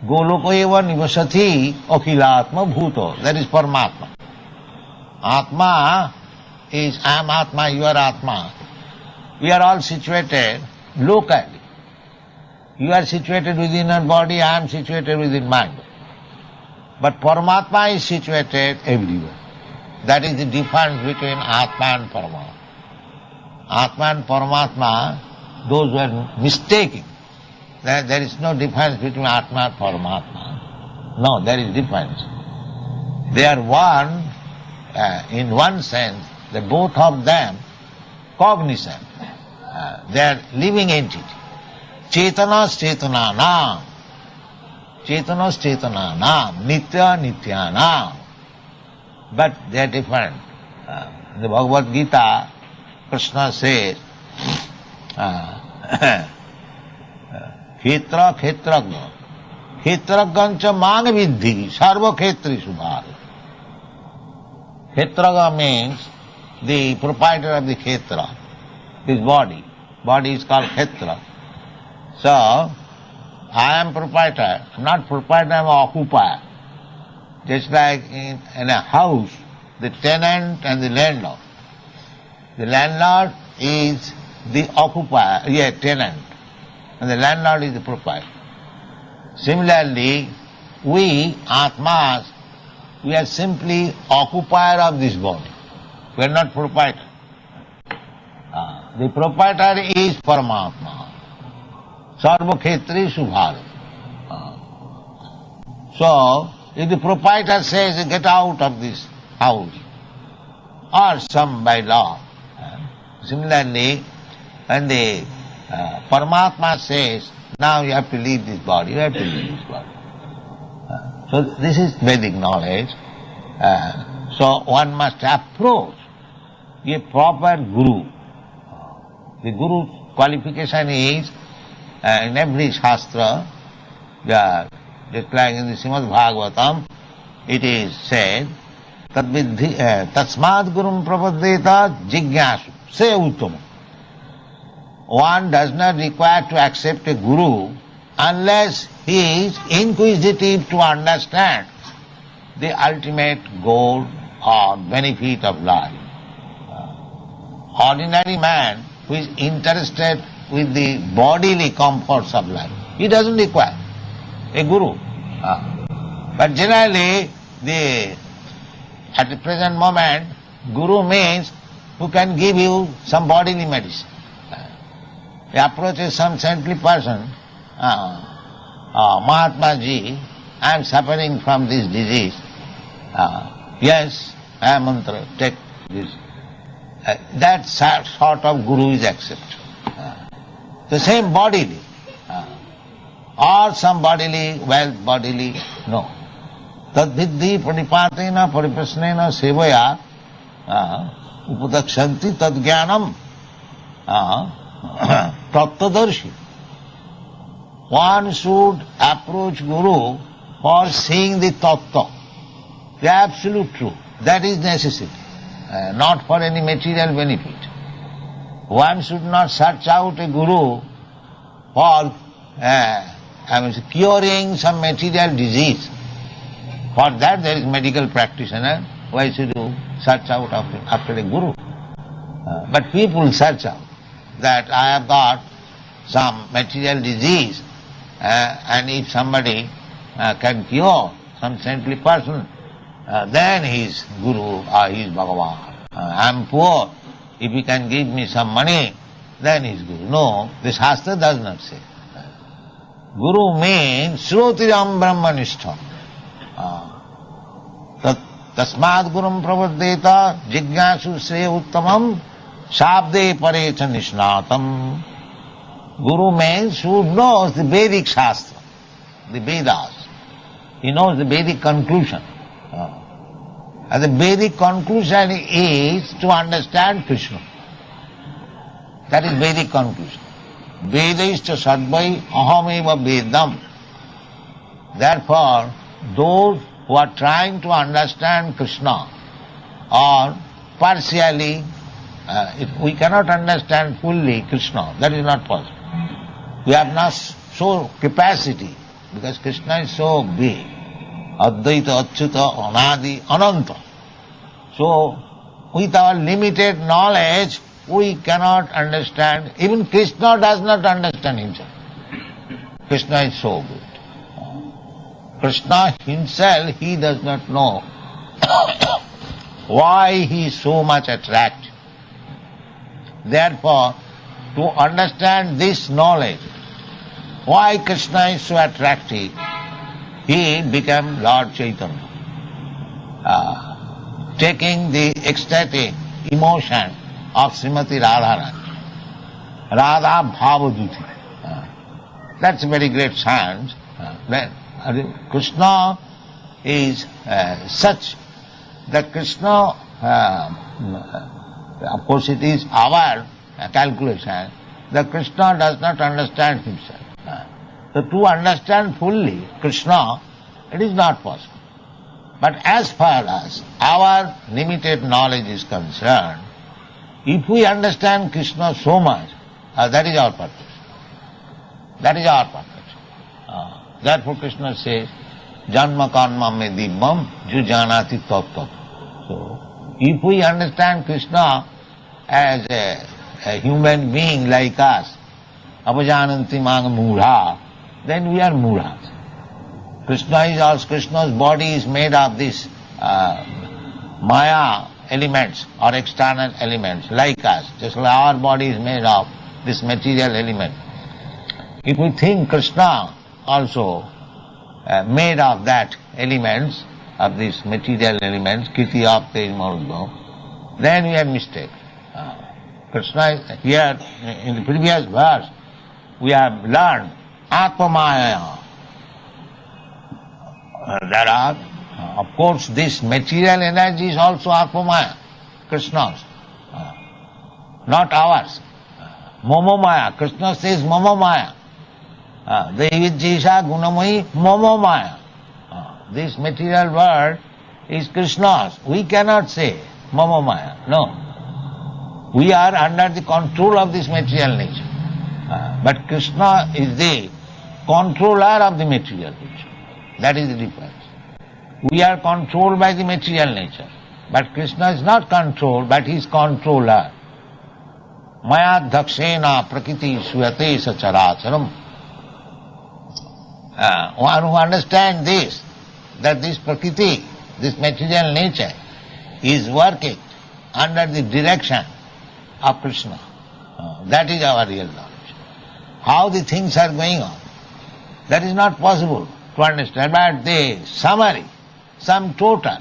Goloko eva nivasati akhilatma bhuto. That is Paramatma. Atma is I am Atma, you are Atma. We are all situated locally. You are situated within your body, I am situated within mind. But Paramatma is situated everywhere. That is the difference between Atma and Paramatma. Atma and Paramatma, those who are mistaking. There is no difference between Atma and Paramatma. No, there is difference. They are one, in one sense, the both of them cognizant. They are living entity. Chetanas chetananam. Chetanas chetananam. Nitya nityanam. But they are different. In the Bhagavad Gita, Krishna says, Khetra khetragna. Khetraggancha mang vidhi. Sarva khetri subhara. Khetraga means the proprietor of the khetra, his body. Body is called khetra. So, I am proprietor. I am not proprietor, I am occupier. Just like in a house, the tenant and the landlord. The landlord is the occupier, tenant, and the landlord is the proprietor. Similarly, we, Atmas, we are simply occupier of this body. We are not proprietor. The proprietor is Paramatma. Sarva khetri subhara. So, if the proprietor says, get out of this house, or some by law. Similarly, when the Paramatma says, now you have to leave this body, you have to leave this body. So this is Vedic knowledge. So one must approach a proper guru. The guru's qualification is, in every shastra, just like in the Srimad Bhagavatam, it is said, Tasmad Gurum Prapaddeta Jignasu, say Uttama. One does not require to accept a guru unless he is inquisitive to understand the ultimate goal or benefit of life. Ordinary man who is interested with the bodily comforts of life, he doesn't require a guru. But generally, at the present moment, guru means who can give you some bodily medicine. He approaches some saintly person, Mahatma Ji, I am suffering from this disease. Yes, I am mantra, take this. That sort of guru is accepted. The same bodily. Or some bodily, wealth bodily, no. Tad viddhi pranipatena pariprasnena sevaya upadakshanti tad jnanam tattadarshi. One should approach Guru for seeing the tattva, the absolute truth. That is necessity, not for any material benefit. One should not search out a Guru for curing some material disease. For that there is medical practitioner. Why should you search out after a Guru? But people search out that I have got some material disease, and if somebody can cure, some saintly person, then he is Guru or he is Bhagavan. I am poor, if he can give me some money, then he is Guru. No, the Shastra does not say. Guru means Shrotiram Brahmanishtham. Tasmad Gurum Pravaddeta Jignasu Se Uttamam Shabde Parecha Nishnatam. Guru means who knows the Vedic Shastra, the Vedas. He knows the Vedic conclusion. And the Vedic conclusion is to understand Krishna. That is Vedic conclusion. Vedayishcha sadvai ahameva vedam. Therefore, those who are trying to understand Krishna or partially, if we cannot understand fully Krishna, that is not possible. We have not so capacity because Krishna is so big. Advaita, Achyuta, Anadi, Ananta. So, with our limited knowledge, we cannot understand. Even Krishna does not understand himself. Krishna is so good. Krishna himself, he does not know why he is so much attractive. Therefore, to understand this knowledge, why Krishna is so attractive, he became Lord Chaitanya, taking the ecstatic emotion of Srimati Radharani, Radha Bhavaduti. That's a very great science. Krishna is such that Krishna, of course it is our calculation, that Krishna does not understand himself. So to understand fully Krishna, it is not possible. But as far as our limited knowledge is concerned, if we understand Krishna so much, that is our purpose. That is our purpose. Therefore Krishna says, Janma karma me dibbam jujanati tat. So, if we understand Krishna as a human being like us, apajananti mang mudha, then we are mudhas. Krishna's body is made of this maya elements or external elements like us, just like our body is made of this material element. If we think Krishna also made of that elements, of these material elements, Kiti Apte Marudho, then we are mistaken. Krishna is here in the previous verse, we have learned Atmamaya. There are, of course, this material energy is also Atmamaya, Krishna's, not ours. Momomaya, Krishna says Momomaya. Devijisha Gunamai Momomaya. This material world is Krishna's. We cannot say Momomaya. No. We are under the control of this material nature. But Krishna is the controller of the material nature. That is the difference. We are controlled by the material nature. But Krishna is not controlled, but he is controller. Maya dhakshena prakriti suyate sacharacharam. One who understands this, that this prakriti, this material nature, is working under the direction of Krishna. That is our real knowledge. How the things are going on, that is not possible to understand. But the summary, sum total,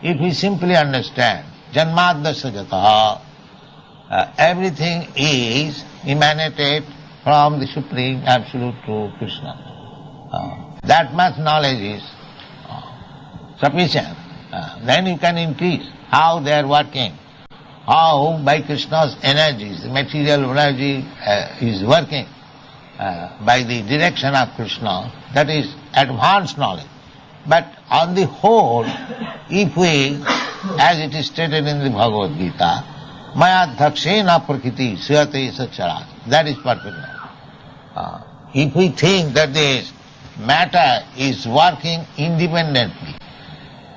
if we simply understand, Janmadasya jataha, everything is emanated from the Supreme Absolute True Krishna. That much knowledge is sufficient. Then you can increase how they are working, how by Krishna's energies, the material energy is working by the direction of Krishna. That is advanced knowledge. But on the whole, if we, as it is stated in the Bhagavad Gita, Maya dhakshena prakriti suyate sacharat, that is perfect knowledge. If we think that this matter is working independently,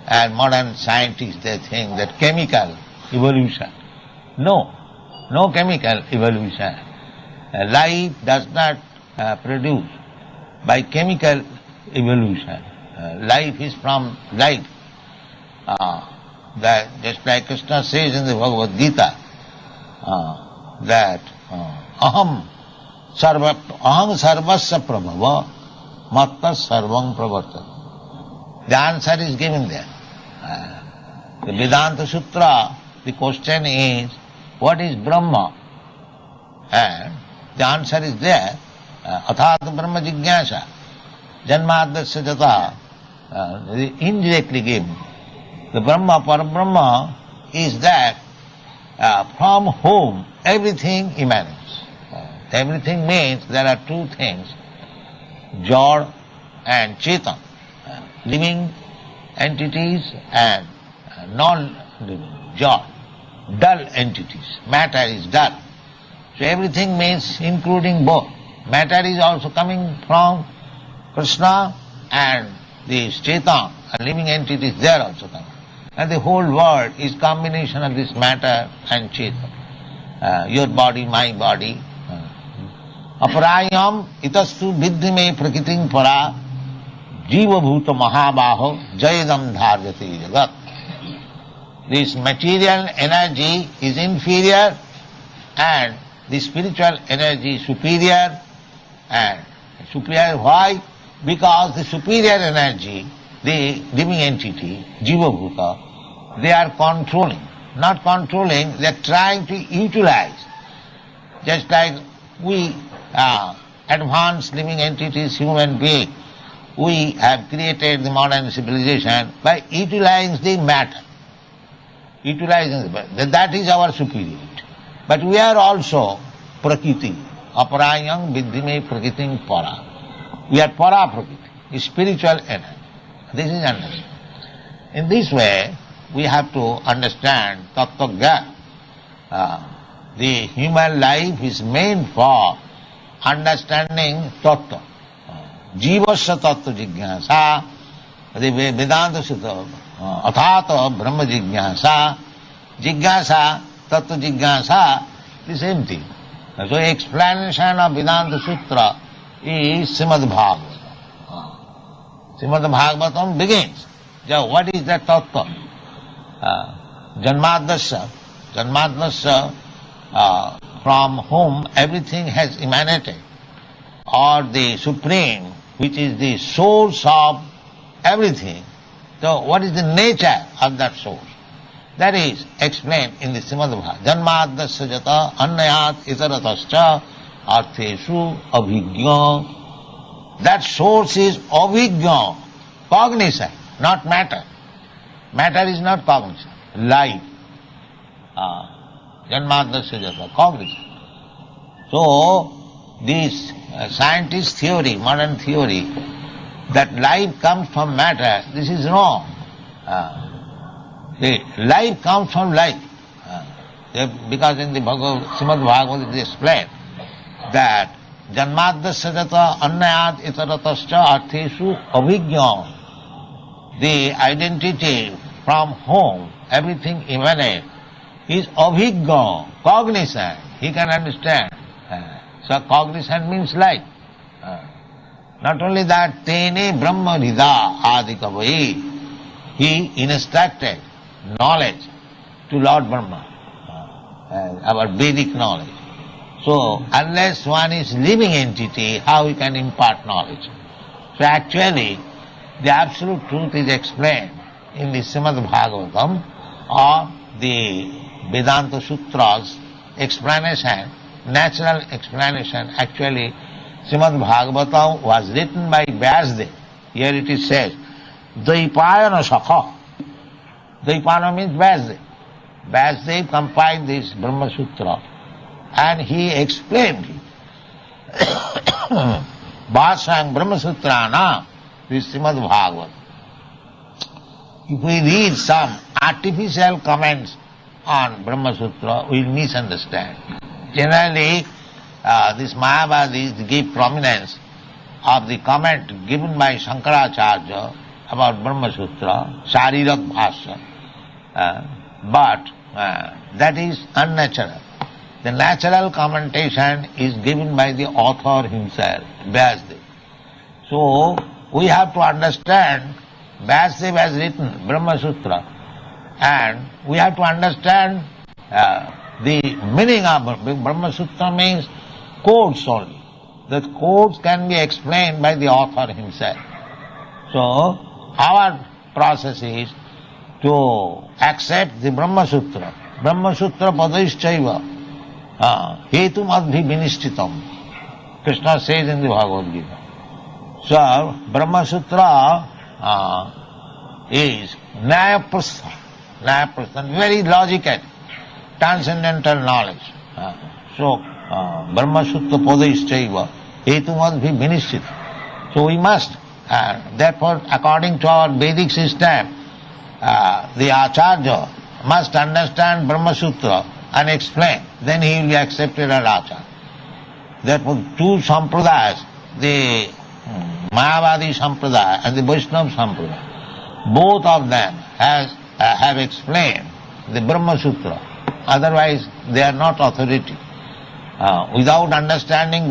and modern scientists, they think that chemical evolution. No chemical evolution. Life does not produce by chemical evolution. Life is from life. That just like Krishna says in the Bhagavad Gita, that aham sarvasya prabhava matta sarvam pravartana. The answer is given there. The Vedanta Sutra, the question is, what is Brahma? And the answer is there, Athat Brahma Jignasa, Janmadasya Jata, indirectly given. The Brahma, Parabrahma is that from whom everything emanates. Everything means there are two things, Jad and Chetan, living entities and non-living, Jad, dull entities. Matter is dull. So everything means including both. Matter is also coming from Krishna and the Chetan, a living entity, is there also coming. And the whole world is combination of this matter and Chetan. Your body, my body. Aparayam itastu viddhime prakritim para jiva bhuta mahabaho jayadam dharvati jagat. This material energy is inferior and the spiritual energy is superior. And superior why? Because the superior energy, the living entity, jiva bhuta, they are controlling. Not controlling, they are trying to utilize. Just like we advanced living entities, human beings, we have created the modern civilization by utilizing the matter. Utilizing the matter. That is our superiority. But we are also prakriti. Aparayam viddhime prakritim para. We are para prakriti, spiritual energy. This is understood. In this way, we have to understand tattva. The human life is meant for understanding tattva. Jivasya tattva jignasa, the Vedanta sutta, athata brahma jignasa, jignasa, tattva jignasa, the same thing. So explanation of Vedanta Sutra is Srimad Bhagavatam. Srimad Bhagavatam begins. So what is that tattva? Janmadasya, from whom everything has emanated, or the Supreme, which is the source of everything. So what is the nature of that source? That is explained in the Srimad Bhagavatam. Janmadasya jata annayat itaratascha artheshu abhigya. That source is abhigya, cognizant, not matter. Matter is not cognizant. Life. Janmadasya jata, cognizant. So, this scientist theory, modern theory, that life comes from matter, this is wrong. The life comes from life. Because in the Srimad Bhagavatam it is explained that Janmadasya jata annayat itaratascha artheshu abhigya. The identity from whom everything emanates is abhigya, cognizant. He can understand. So cognizant means life. Not only that, tene brahma rida adikavai. He instructed knowledge to Lord Brahma, our Vedic knowledge. So, unless one is living entity, how he can impart knowledge? So actually, the absolute truth is explained in the Srimad Bhagavatam or the Vedanta Sutras explanation, natural explanation. Actually, Srimad Bhagavatam was written by Vyasdev. Here it is said, Dvaipayana Sakha. Dvaipayana means Vyasdev. Vyasdev compiled this Brahma Sutra and he explained it. Bhasang Brahma Sutrana, this Srimad Bhagavatam. If we read some artificial comments on Brahma Sutra, we will misunderstand. Generally, these Mayavadis give prominence of the comment given by Shankaracharya about Brahma Sutra, Sharirak Bhasya. But that is unnatural. The natural commentation is given by the author himself, Vyasdev. So, we have to understand, Vyasdev has written Brahma Sutra, and we have to understand the meaning of Brahma Sutra means codes only. The codes can be explained by the author himself. So, our process is to accept the Brahma Sutra. Brahma Sutra padaishchaiva hetum adhi vinishtitam. Krishna says in the Bhagavad Gita. So, Brahma Sutra is Nyaya Prastha, very logical, transcendental knowledge. So, Brahma Sutra padaishchaiva hetum adhi vinishtitam. So we must, therefore, according to our Vedic system, the Acharya must understand Brahma Sutra and explain, then he will be accepted as Acharya. Therefore, two sampradayas, the Mayavadi Sampradaya and the Vaishnava Sampradaya, both of them have explained the Brahma Sutra. Otherwise, they are not authority. Without understanding